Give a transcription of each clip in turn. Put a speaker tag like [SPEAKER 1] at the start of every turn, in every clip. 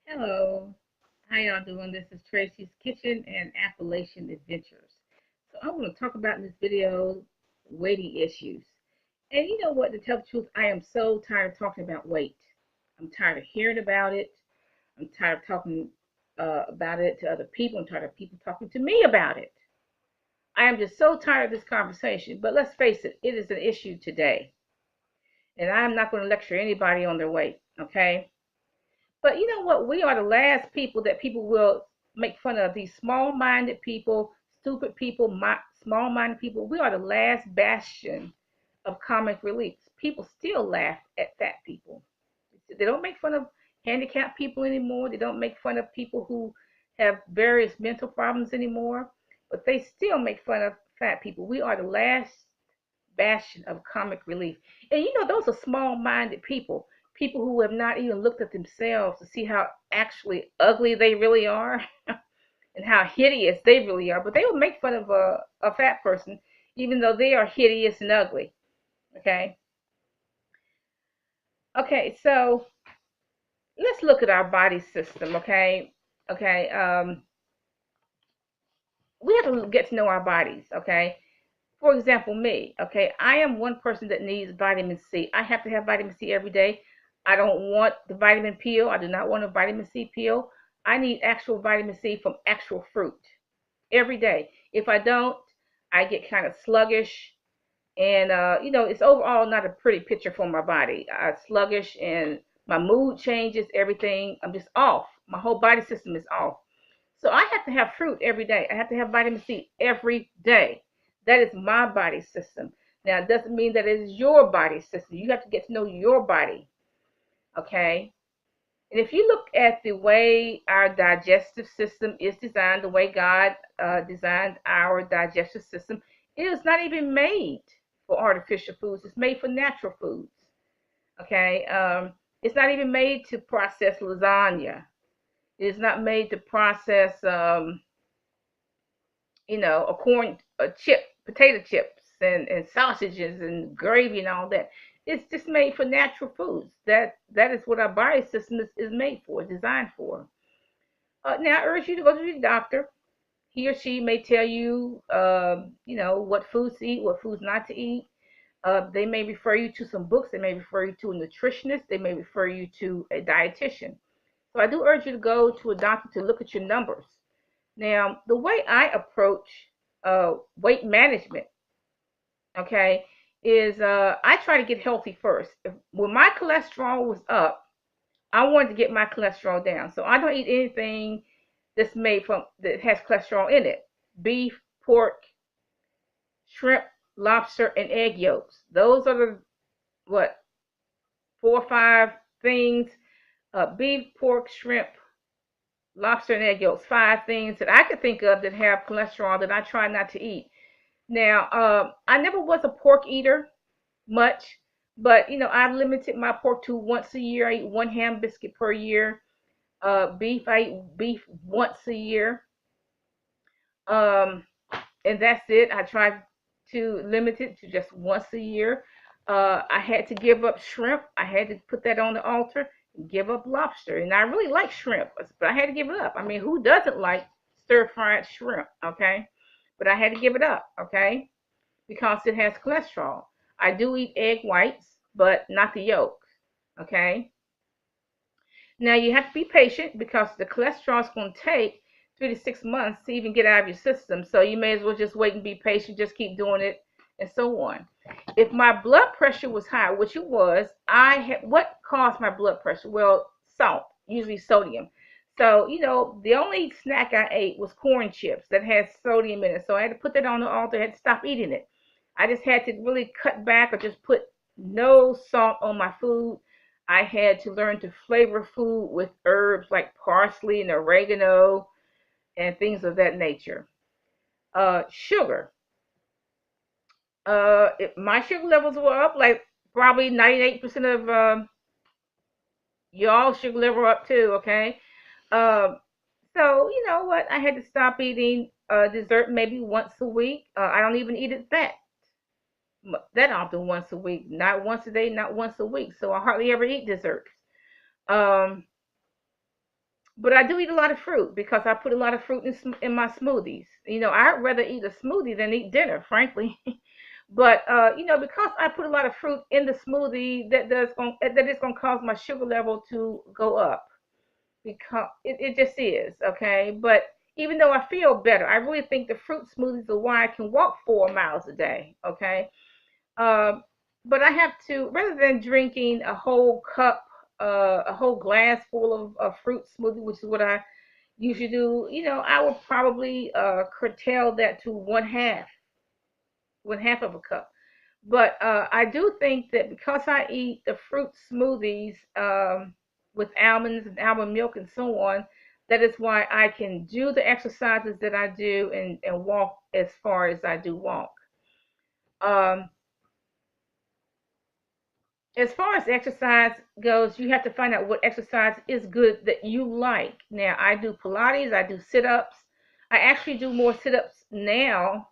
[SPEAKER 1] Hello, how y'all doing? This is Tracy's Kitchen and Appalachian Adventures. So I'm going to talk about in this video weighty issues. And you know what? To tell the truth, I am so tired of talking about weight. I'm tired of hearing about it. I'm tired of talking about it to other people. I'm tired of people talking to me about it. I am just so tired of this conversation. But let's face it, it is an issue today. And I'm not going to lecture anybody on their weight, okay? But you know what? We are the last people that people will make fun of. These small minded people, stupid people, small minded people. We are the last bastion of comic relief. People still laugh at fat people. They don't make fun of handicapped people anymore. They don't make fun of people who have various mental problems anymore. But they still make fun of fat people. We are the last bastion of comic relief. And you know, those are small minded people, people who have not even looked at themselves to see how actually ugly they really are and how hideous they really are. But they will make fun of a fat person even though they are hideous and ugly. Okay. Okay, so let's look at our body system. Okay. Okay. We have to get to know our bodies. Okay. For example, me, okay, I am one person that needs vitamin C. I have to have vitamin C every day. I don't want the vitamin pill. I do not want a vitamin C pill. I need actual vitamin C from actual fruit every day. If I don't, I get kind of sluggish, and it's overall not a pretty picture for my body. Sluggish, and my mood changes. Everything. I'm just off. My whole body system is off. So I have to have fruit every day. I have to have vitamin C every day. That is my body system. Now, it doesn't mean that it is your body system. You have to get to know your body, okay? And if you look at the way our digestive system is designed, the way God designed our digestive system, it is not even made for artificial foods. It's made for natural foods, okay? It's not even made to process lasagna. It's not made to process a corn, a chip, potato chips, and sausages and gravy and all that. It's just made for natural foods. That is what our body system is made for, designed for. Now, I urge you to go to the doctor. He or she may tell you, what foods to eat, what foods not to eat. They may refer you to some books. They may refer you to a nutritionist. They may refer you to a dietitian. So I do urge you to go to a doctor to look at your numbers. Now, the way I approach weight management, okay, is I try to get healthy first. When my cholesterol was up, I wanted to get my cholesterol down. So I don't eat anything that has cholesterol in it. Beef, pork, shrimp, lobster, and egg yolks. Those are the what 4 or 5 things. Beef, pork, shrimp, lobster, and egg yolks. 5 things that I could think of that have cholesterol that I try not to eat. Now, I never was a pork eater much, but I limited my pork to once a year. I eat one ham biscuit per year. Beef, I eat beef once a year, um, and that's it. I try to limit it to just once a year. I had to give up shrimp. I had to put that on the altar and give up lobster. And I really like shrimp, but I had to give it up. I mean, who doesn't like stir fried shrimp? Okay, but I had to give it up. Okay, because it has cholesterol. I do eat egg whites, but not the yolks. Okay. Now you have to be patient because the cholesterol is going to take 3 to 6 months to even get out of your system. So you may as well just wait and be patient, just keep doing it, and so on. If my blood pressure was high, which it was, what caused my blood pressure? Well, salt, usually sodium. So, the only snack I ate was corn chips that had sodium in it. So I had to put that on the altar, I had to stop eating it. I just had to really cut back or just put no salt on my food. I had to learn to flavor food with herbs like parsley and oregano and things of that nature. Sugar. My sugar levels were up, like probably 98% of y'all sugar level up too. Okay. Um, so you know what? I had to stop eating dessert maybe once a week. I don't even eat it that often once a week. Not once a day, not once a week. So I hardly ever eat desserts. Um, But I do eat a lot of fruit because I put a lot of fruit in my smoothies. I'd rather eat a smoothie than eat dinner, frankly. But because I put a lot of fruit in the smoothie, that is gonna cause my sugar level to go up because it just is, okay. But even though I feel better, I really think the fruit smoothies are why I can walk 4 miles a day, okay. Um, but I have to, rather than drinking a whole cup, a whole glass full of fruit smoothie, which is what I usually do, I would probably curtail that to one half of a cup. But I do think that because I eat the fruit smoothies with almonds and almond milk and so on, that is why I can do the exercises that I do and walk as far as I do walk. Um, as far as exercise goes, you have to find out what exercise is good that you like. Now, I do Pilates, I do sit ups. I actually do more sit ups now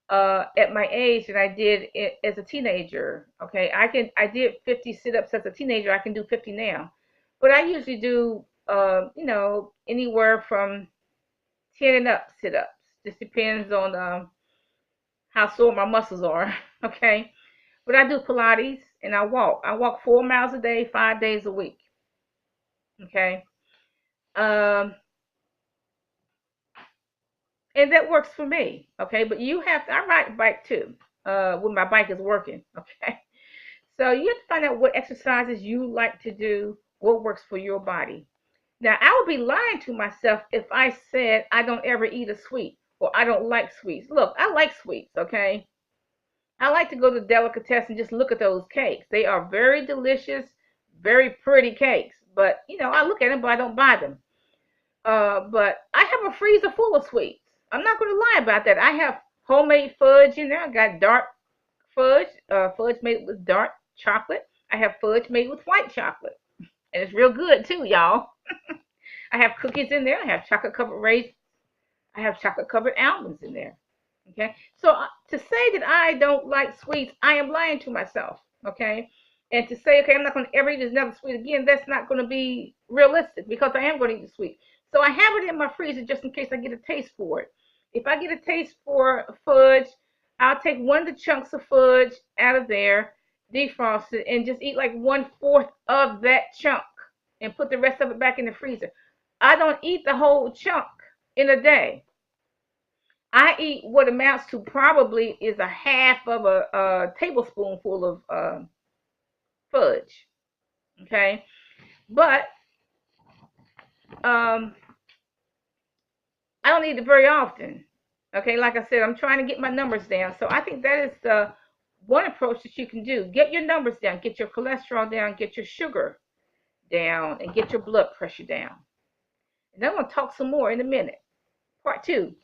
[SPEAKER 1] at my age than I did as a teenager. Okay, I did 50 sit-ups as a teenager. I can do 50 now, but I usually do anywhere from 10 and up sit-ups. Just depends on how sore my muscles are. Okay, but I do Pilates and I walk. I walk 4 miles a day, 5 days a week. Okay, um, and that works for me. Okay, but you have to. I ride a bike too. When my bike is working. Okay. So you have to find out what exercises you like to do, what works for your body. Now, I would be lying to myself if I said I don't ever eat a sweet or I don't like sweets. Look, I like sweets, okay? I like to go to Delicatessen and just look at those cakes. They are very delicious, very pretty cakes. But, I look at them, but I don't buy them. But I have a freezer full of sweets. I'm not going to lie about that. I have homemade fudge in there. I got dark fudge made with dark chocolate. I have fudge made with white chocolate, and it's real good too, y'all. I have cookies in there. I have chocolate covered raisins. I have chocolate covered almonds in there. Okay, so to say that I don't like sweets, I am lying to myself. Okay, and to say, okay, I'm not going to ever eat another sweet again, that's not going to be realistic because I am going to eat the sweet. So I have it in my freezer just in case I get a taste for it. If I get a taste for fudge, I'll take one of the chunks of fudge out of there, defrost it, and just eat like 1/4 of that chunk and put the rest of it back in the freezer. I don't eat the whole chunk in a day. I eat what amounts to probably is a half of a tablespoonful of fudge. Okay, but um, I don't eat it very often. Okay, like I said, I'm trying to get my numbers down. So I think that is the one approach that you can do. Get your numbers down, get your cholesterol down, get your sugar down, and get your blood pressure down. And I'm going to talk some more in a minute. Part two.